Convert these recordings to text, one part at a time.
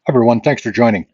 Hi, everyone. Thanks for joining.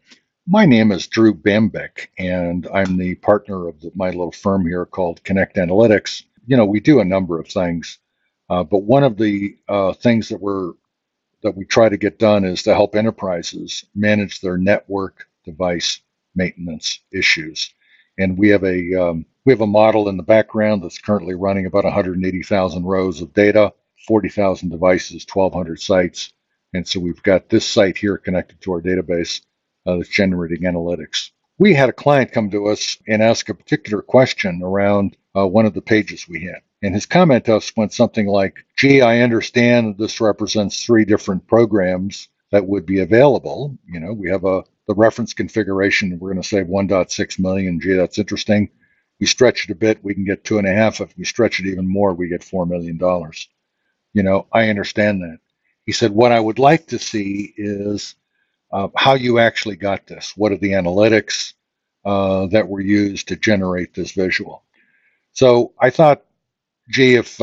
My name is Drew Bambeck, and I'm the partner of my little firm here called Connect Analytics. We do a number of things, but one of the things that we try to get done is to help enterprises manage their network device maintenance issues. And we have a model in the background that's currently running about 180,000 rows of data, 40,000 devices, 1,200 sites. And so we've got this site here connected to our database that's generating analytics. We had a client come to us and ask a particular question around one of the pages we had. And his comment to us went something like, gee, I understand this represents three different programs that would be available. We have the reference configuration. We're going to save 1.6 million. Gee, that's interesting. We stretch it a bit, we can get 2.5. If we stretch it even more, we get $4 million. I understand that. He said, what I would like to see is how you actually got this. What are the analytics that were used to generate this visual? So I thought, gee, if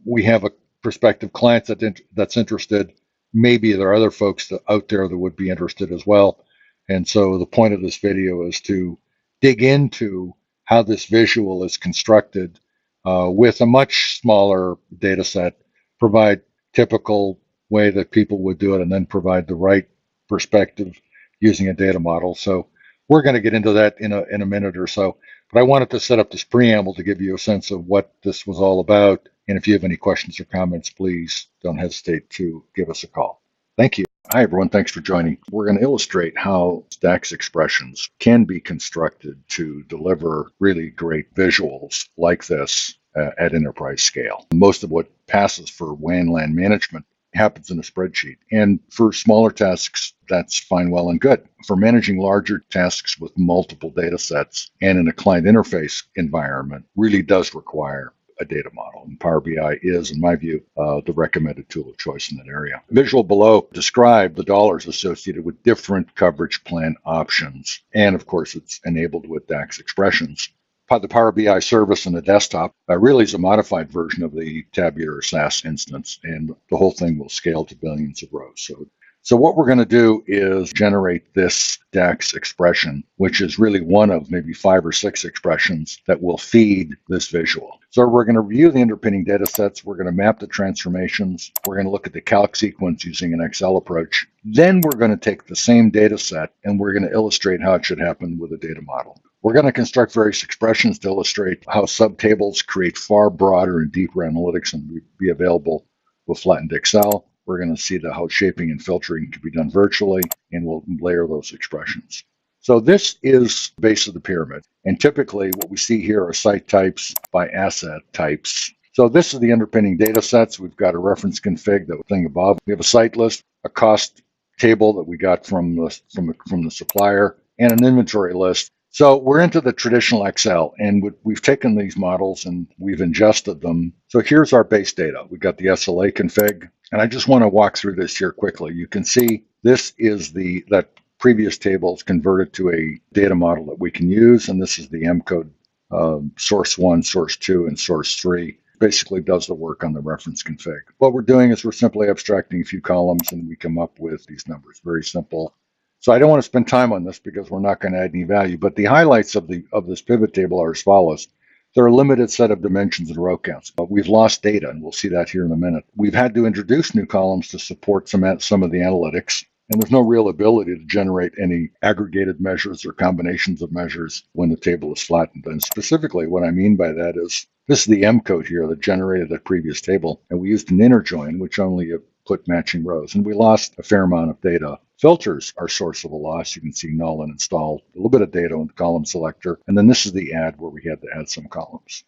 we have a prospective client that's interested, maybe there are other folks out there that would be interested as well. And so the point of this video is to dig into how this visual is constructed with a much smaller data set, provide typical way that people would do it, and then provide the right perspective using a data model. So we're going to get into that in a minute or so. But I wanted to set up this preamble to give you a sense of what this was all about. And if you have any questions or comments, please don't hesitate to give us a call. Thank you. Hi, everyone. Thanks for joining. We're going to illustrate how DAX expressions can be constructed to deliver really great visuals like this at enterprise scale. Most of what passes for WAN LAN management happens in a spreadsheet. And for smaller tasks, that's fine, well, and good. For managing larger tasks with multiple data sets and in a client interface environment really does require a data model. And Power BI is, in my view, the recommended tool of choice in that area. Visual below describe the dollars associated with different coverage plan options. And of course, it's enabled with DAX expressions. The Power BI service on the desktop really is a modified version of the tabular SAS instance, and the whole thing will scale to billions of rows. So what we're going to do is generate this DAX expression, which is really one of maybe 5 or 6 expressions that will feed this visual. So we're going to review the underpinning data sets. We're going to map the transformations. We're going to look at the calc sequence using an Excel approach. Then we're going to take the same data set and we're going to illustrate how it should happen with a data model. We're going to construct various expressions to illustrate how subtables create far broader and deeper analytics and be available with flattened Excel. We're going to see how shaping and filtering can be done virtually, and we'll layer those expressions. So this is the base of the pyramid. And typically what we see here are site types by asset types. So this is the underpinning data sets. We've got a reference config, that thing above. We have a site list, a cost table that we got from the supplier, and an inventory list. So we're into the traditional Excel, and we've taken these models and we've ingested them. So here's our base data. We've got the SLA config, and I just want to walk through this here quickly. You can see this is that previous table is converted to a data model that we can use, and this is the M code source 1, source 2, and source 3. Basically does the work on the reference config. What we're doing is we're simply abstracting a few columns, and we come up with these numbers. Very simple. So I don't want to spend time on this because we're not going to add any value, but the highlights of this pivot table are as follows. There are a limited set of dimensions and row counts, but we've lost data, and we'll see that here in a minute. We've had to introduce new columns to support some of the analytics, and there's no real ability to generate any aggregated measures or combinations of measures when the table is flattened. And specifically, what I mean by that is this is the M code here that generated that previous table, and we used an inner join, which only put matching rows, and we lost a fair amount of data. Filters are source of a loss. You can see null and install, a little bit of data in the column selector. And then this is the add where we had to add some columns.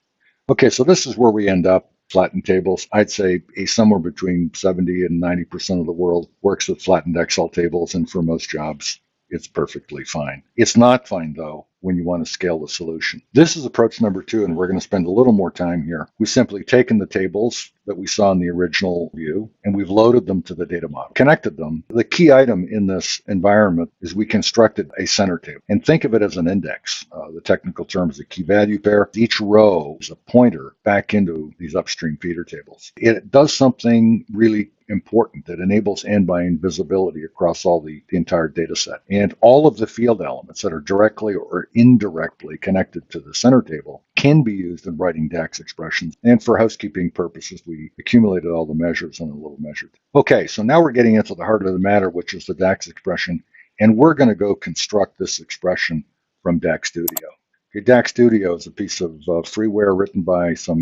Okay, so this is where we end up. Flattened tables. I'd say somewhere between 70 and 90% of the world works with flattened Excel tables. And for most jobs, it's perfectly fine. It's not fine, though, when you want to scale the solution. This is approach number 2, and we're going to spend a little more time here. We've simply taken the tables that we saw in the original view, and we've loaded them to the data model, connected them. The key item in this environment is we constructed a center table. And think of it as an index. The technical term is a key value pair. Each row is a pointer back into these upstream feeder tables. It does something really important that enables end-by-end visibility across all the entire data set. And all of the field elements that are directly or indirectly connected to the center table can be used in writing DAX expressions. And for housekeeping purposes, we accumulated all the measures in a little measure. Okay, so now we're getting into the heart of the matter, which is the DAX expression. And we're going to go construct this expression from DAX Studio. Okay, DAX Studio is a piece of freeware written by some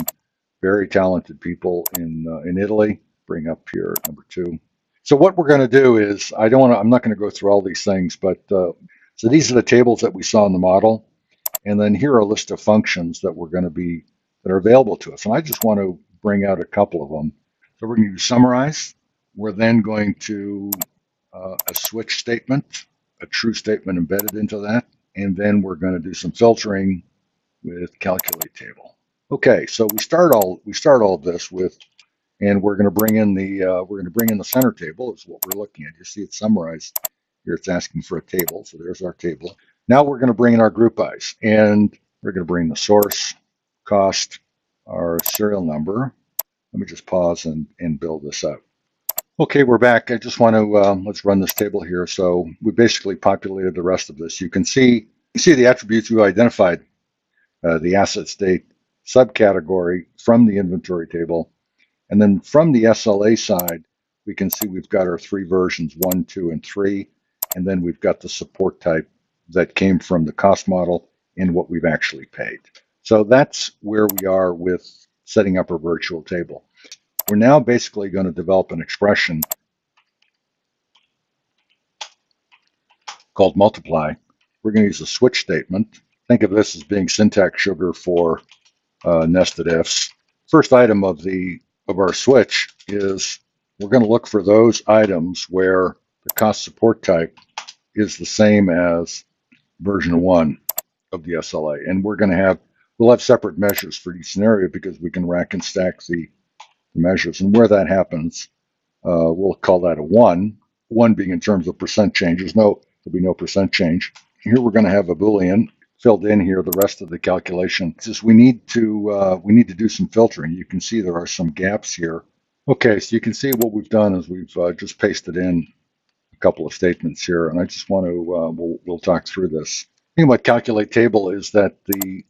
very talented people in Italy. Bring up here number 2. So what we're going to do is, I'm not going to go through all these things, but so these are the tables that we saw in the model, and then here are a list of functions that that are available to us. And I just want to bring out a couple of them. So we're going to summarize. We're then going to a switch statement, a true statement embedded into that, and then we're going to do some filtering with calculate table. Okay, so we start all this with. And we're going to bring in the center table is what we're looking at. You see it summarized here. It's asking for a table, so there's our table. Now we're going to bring in our group bys, and we're going to bring the source, cost, our serial number. Let me just pause and build this up. Okay, we're back. I just want to let's run this table here. So we basically populated the rest of this. You can see the attributes we identified, the asset state subcategory from the inventory table. And then from the SLA side, we can see we've got our 3 versions, 1, 2, and 3. And then we've got the support type that came from the cost model and what we've actually paid. So that's where we are with setting up our virtual table. We're now basically going to develop an expression called multiply. We're going to use a switch statement. Think of this as being syntax sugar for nested ifs. First item of our switch is we're going to look for those items where the cost support type is the same as version 1 of the SLA. And we'll have separate measures for each scenario because we can rack and stack the measures. And where that happens, we'll call that a 1. 1 being in terms of percent change. There'll be no percent change. Here we're going to have a Boolean filled in here, the rest of the calculation. It's just we need to do some filtering. You can see there are some gaps here. Okay, so you can see what we've done is we've just pasted in a couple of statements here, and I just want to we'll talk through this. The thing about calculate table is that the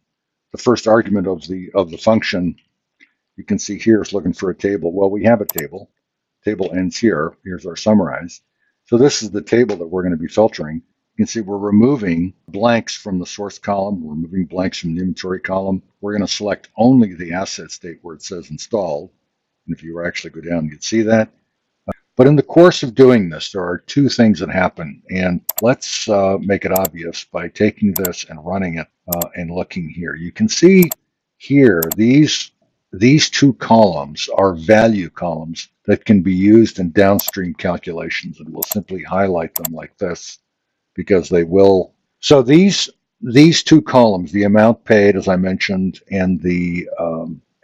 first argument of the function you can see here is looking for a table. Well, we have a table. Table ends here. Here's our summarize. So this is the table that we're going to be filtering. You can see we're removing blanks from the source column. We're removing blanks from the inventory column. We're going to select only the asset state where it says installed. And if you were actually go down, you'd see that. But in the course of doing this, there are 2 things that happen. And let's make it obvious by taking this and running it and looking here. You can see here, these 2 columns are value columns that can be used in downstream calculations. And we'll simply highlight them like this, because they will. So these 2 columns, the amount paid, as I mentioned, and the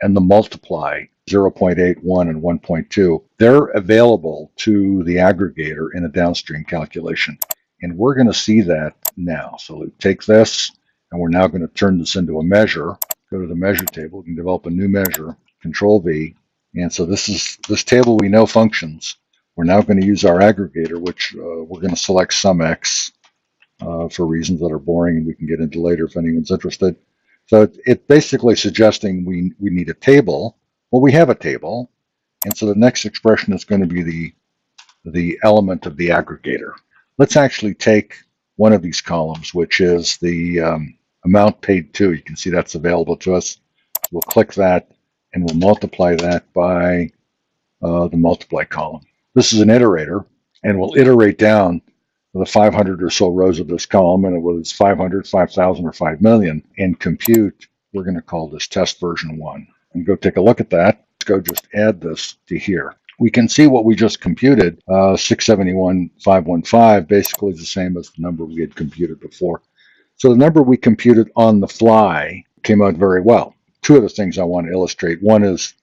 multiply, 0.81 and 1.2, they're available to the aggregator in a downstream calculation. And we're going to see that now. So we take this, and we're now going to turn this into a measure. Go to the measure table. We can develop a new measure, Control V. And so this table we know functions. We're now going to use our aggregator, which we're going to select sum x for reasons that are boring and we can get into later if anyone's interested. So it's basically suggesting we need a table. Well, we have a table, and so the next expression is going to be the element of the aggregator. Let's actually take one of these columns, which is the amount paid to. You can see that's available to us. We'll click that, and we'll multiply that by the multiply column. This is an iterator, and we'll iterate down the 500 or so rows of this column, and whether it's 500, 5,000, or 5 million, and compute, we're going to call this test version 1. And go take a look at that. Let's go just add this to here. We can see what we just computed, 671,515, basically is the same as the number we had computed before. So the number we computed on the fly came out very well. Two of the things I want to illustrate. One is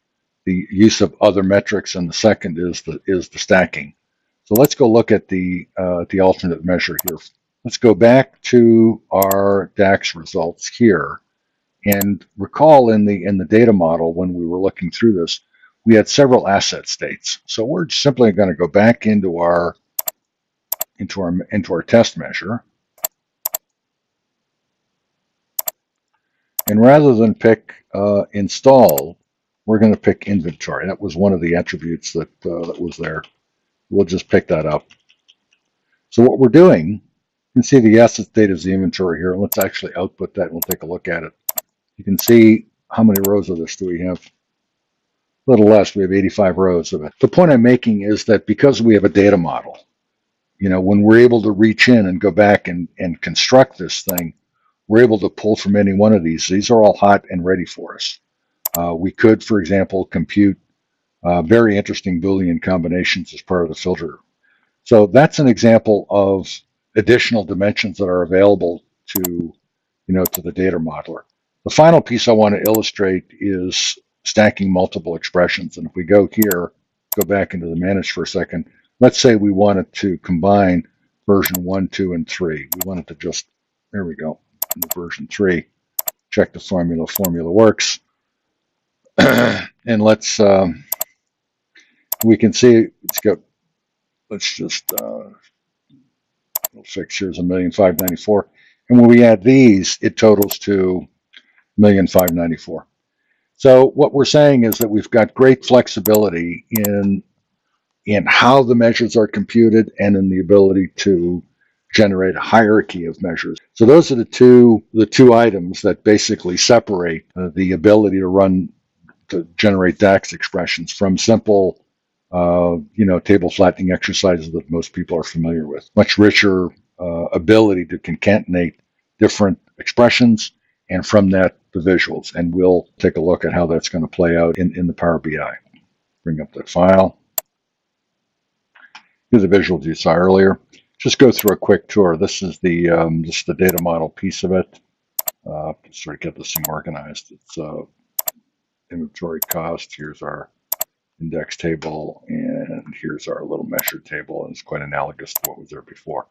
the use of other metrics, and the second is the stacking. So let's go look at the alternate measure here. Let's go back to our DAX results here, and recall in the data model when we were looking through this, we had several asset states. So we're simply going to go back into our test measure, and rather than pick install, we're going to pick inventory. That was one of the attributes that was there. We'll just pick that up. So what we're doing, you can see the asset state is the inventory here. Let's actually output that and we'll take a look at it. You can see how many rows of this do we have? A little less. We have 85 rows of it. The point I'm making is that because we have a data model, when we're able to reach in and go back and construct this thing, we're able to pull from any one of these. These are all hot and ready for us. We could, for example, compute very interesting Boolean combinations as part of the filter. So that's an example of additional dimensions that are available to the data modeler. The final piece I want to illustrate is stacking multiple expressions. And if we go here, go back into the manage for a second, let's say we wanted to combine version 1, 2, and 3. We wanted to just, there we go, into version 3. Check the formula. Formula works. And let's, we can see it's got, let's just, we'll fix here's 1,594,000. And when we add these, it totals to 1,594,000. So what we're saying is that we've got great flexibility in how the measures are computed and in the ability to generate a hierarchy of measures. So those are the two items that basically separate the ability to generate DAX expressions from simple table flattening exercises that most people are familiar with. Much richer ability to concatenate different expressions, and from that, the visuals. And we'll take a look at how that's going to play out in the Power BI. Bring up that file. Here's the visuals you saw earlier. Just go through a quick tour. This is the data model piece of it. Sort of get this thing organized. It's inventory cost. Here's our index table, and here's our little measure table, and it's quite analogous to what was there before.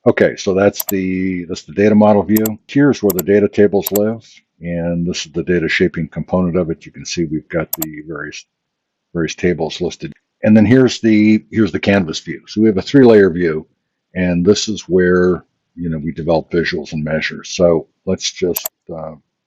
Okay, so that's the data model view. Here's where the data tables live, and this is the data shaping component of it. You can see we've got the various tables listed, and then here's the canvas view. So we have a 3-layer view, and this is where we develop visuals and measures. So let's just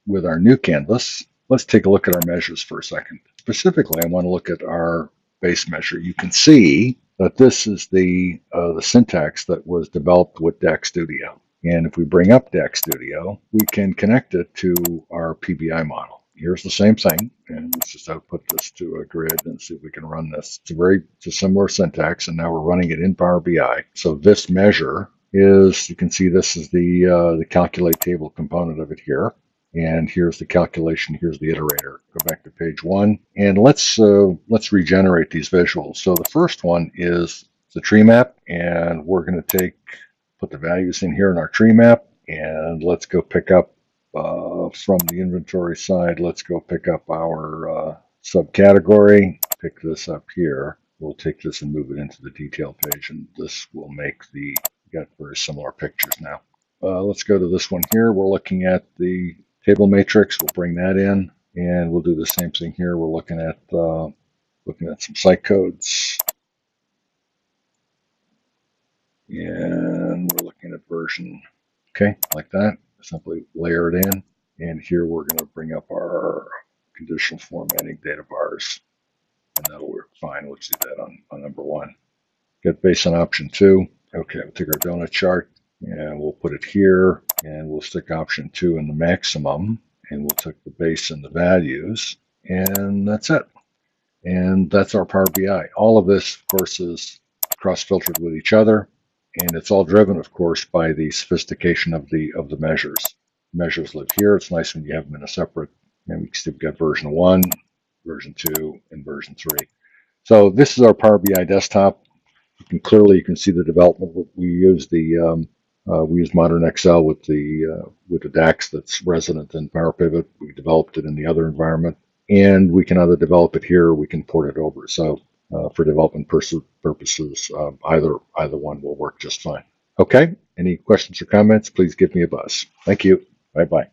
with our new canvas, let's take a look at our measures for a second. Specifically, I want to look at our base measure. You can see that this is the syntax that was developed with DAX Studio. And if we bring up DAX Studio, we can connect it to our PBI model. Here's the same thing, and let's just output this to a grid and see if we can run this. It's a similar syntax, and now we're running it in Power BI. So this measure is, you can see this is the calculate table component of it here. And here's the calculation, here's the iterator. Go back to page 1, and let's regenerate these visuals. So the first one is the tree map, and we're going to put the values in here in our tree map, and let's go pick up from the inventory side, let's go pick up our subcategory, pick this up here. We'll take this and move it into the detail page, and this will make we got very similar pictures now. Let's go to this one here. We're looking at the table matrix. We'll bring that in, and we'll do the same thing here. We're looking at some site codes, and we're looking at version. Okay, like that. Simply layer it in, and here we're going to bring up our conditional formatting data bars, and that'll work fine. Let's do that on number 1. Get base on option 2. Okay, we'll take our donut chart, and we'll put it here, and we'll stick option 2 in the maximum, and we'll take the base and the values, and that's it. And that's our Power BI. All of this, of course, is cross-filtered with each other, and it's all driven, of course, by the sophistication of the measures. Measures live here. It's nice when you have them in a separate, and we still got version 1, version 2, and version 3. So this is our Power BI desktop. You can see the development. We use the We use modern Excel with the DAX that's resident in PowerPivot. We developed it in the other environment, and we can either develop it here or we can port it over. So for development purposes, either one will work just fine. Okay. Any questions or comments? Please give me a buzz. Thank you. Bye bye.